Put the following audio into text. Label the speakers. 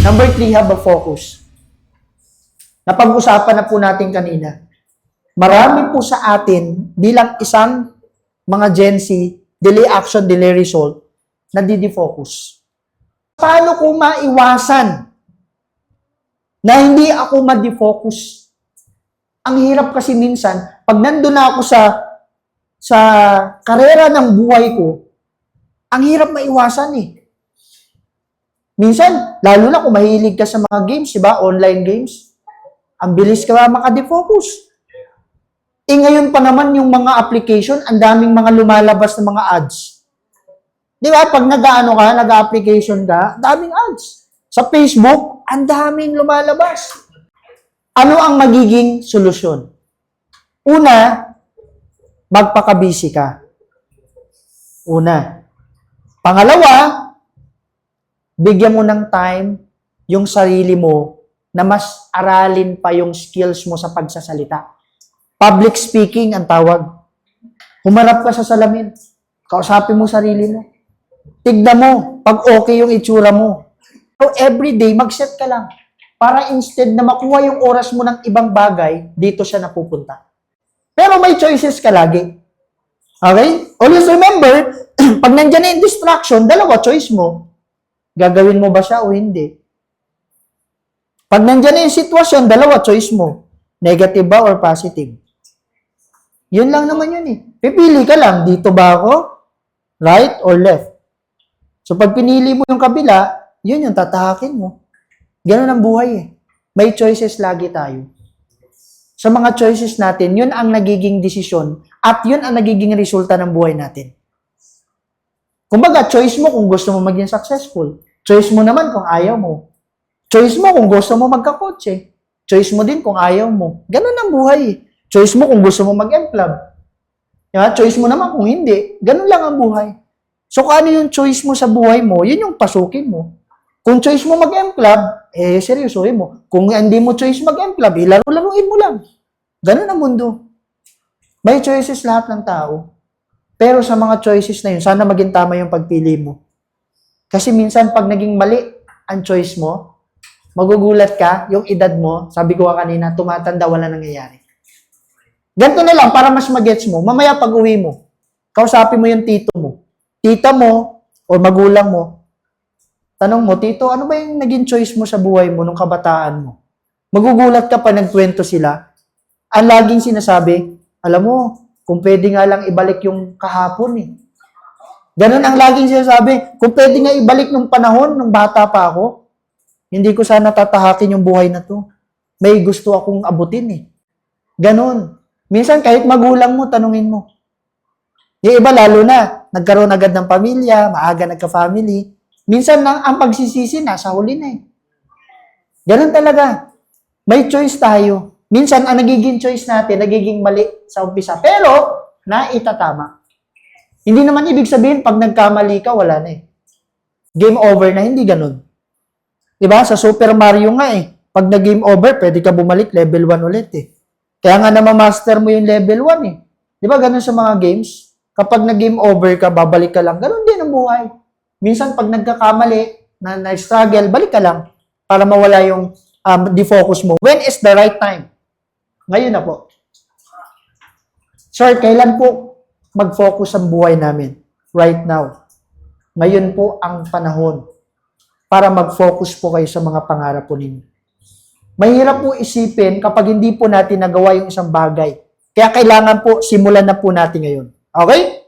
Speaker 1: Number 3, have a focus. Napag-usapan na po natin kanina. Marami po sa atin bilang isang mga Gen Z, delay action, delay result, na di-defocus. Paano ko maiwasan na hindi ako ma-defocus? Ang hirap kasi minsan, pag nandun na ako sa karera ng buhay ko, ang hirap maiwasan eh. Minsan, lalo na kung mahilig ka sa mga games, diba? Online games. Ang bilis ka makadefocus. Ngayon pa naman yung mga application, ang daming mga lumalabas na mga ads. Di ba? Pag nag-application ka, daming ads. Sa Facebook, ang daming lumalabas. Ano ang magiging solusyon? Una, magpaka-busy ka. Una. Pangalawa, bigyan mo ng time yung sarili mo na mas aralin pa yung skills mo sa pagsasalita. Public speaking ang tawag. Humarap ka sa salamin. Kausapin mo sarili mo. Tignan mo pag okay yung itsura mo. So everyday, mag-set ka lang. Para instead na makuha yung oras mo ng ibang bagay, dito siya napupunta. Pero may choices ka lagi. Okay? Always remember, pag nandiyan na yung distraction, dalawa choice mo. Gagawin mo ba siya o hindi? Pag nandiyan na yung sitwasyon, dalawa choice mo. Negative ba or positive? Yun lang naman yun eh. Pipili ka lang, dito ba ako? Right or left? So pag pinili mo yung kabila, yun yung tatahakin mo. Ganun ang buhay eh. May choices lagi tayo. Sa mga choices natin, yun ang nagiging desisyon at yun ang nagiging resulta ng buhay natin. Kumbaga, choice mo kung gusto mo maging successful. Choice mo naman kung ayaw mo. Choice mo kung gusto mo magkakotse. Choice mo din kung ayaw mo. Ganun ang buhay. Choice mo kung gusto mo mag-club. Choice mo naman kung hindi. Ganun lang ang buhay. So, kung ano yung choice mo sa buhay mo, yun yung pasukin mo. Kung choice mo mag-club, seryosohin mo. Kung hindi mo choice mag-club, laro-laruin mo lang. Ganun ang mundo. May choices lahat ng tao. Pero sa mga choices na yun, sana maging tama yung pagpili mo. Kasi minsan, pag naging mali ang choice mo, magugulat ka, yung edad mo, sabi ko kanina, tumatanda, wala nangyayari. Ganito na lang, para mas magets mo, mamaya pag uwi mo, kausapin mo yung tito mo, tita mo, o magulang mo, tanong mo, tito, ano ba yung naging choice mo sa buhay mo nung kabataan mo? Magugulat ka pa, nagkwento sila. Ang laging sinasabi, alam mo, kung pwede nga lang ibalik yung kahapon eh. Ganun ang laging sinasabi, kung pwede nga ibalik nung panahon, nung bata pa ako, hindi ko sana tatahakin yung buhay na to. May gusto akong abutin eh. Ganun. Minsan kahit magulang mo, tanungin mo. Yung iba lalo na, nagkaroon agad ng pamilya, maaga nagka-family. Minsan ang pagsisisi nasa huli na eh. Ganun talaga. May choice tayo. Minsan, ang nagiging choice natin, nagiging mali sa umpisa. Pero, naitatama. Hindi naman ibig sabihin, pag nagkamali ka, wala na eh. Game over na, hindi ganun. Diba? Sa Super Mario nga eh. Pag nag-game over, pwede ka bumalik, level 1 ulit eh. Kaya nga na-master mo yung level 1 eh. Diba ganun sa mga games? Kapag nag-game over ka, babalik ka lang. Ganun din ang buhay. Minsan, pag nagkakamali, na-struggle, balik ka lang para mawala yung defocus mo. When is the right time? Ngayon na po. Sir, kailan po mag-focus ang buhay namin? Right now. Ngayon po ang panahon para mag-focus po kayo sa mga pangarap po ninyo. Mahirap po isipin kapag hindi po natin nagawa yung isang bagay. Kaya kailangan po simulan na po natin ngayon. Okay?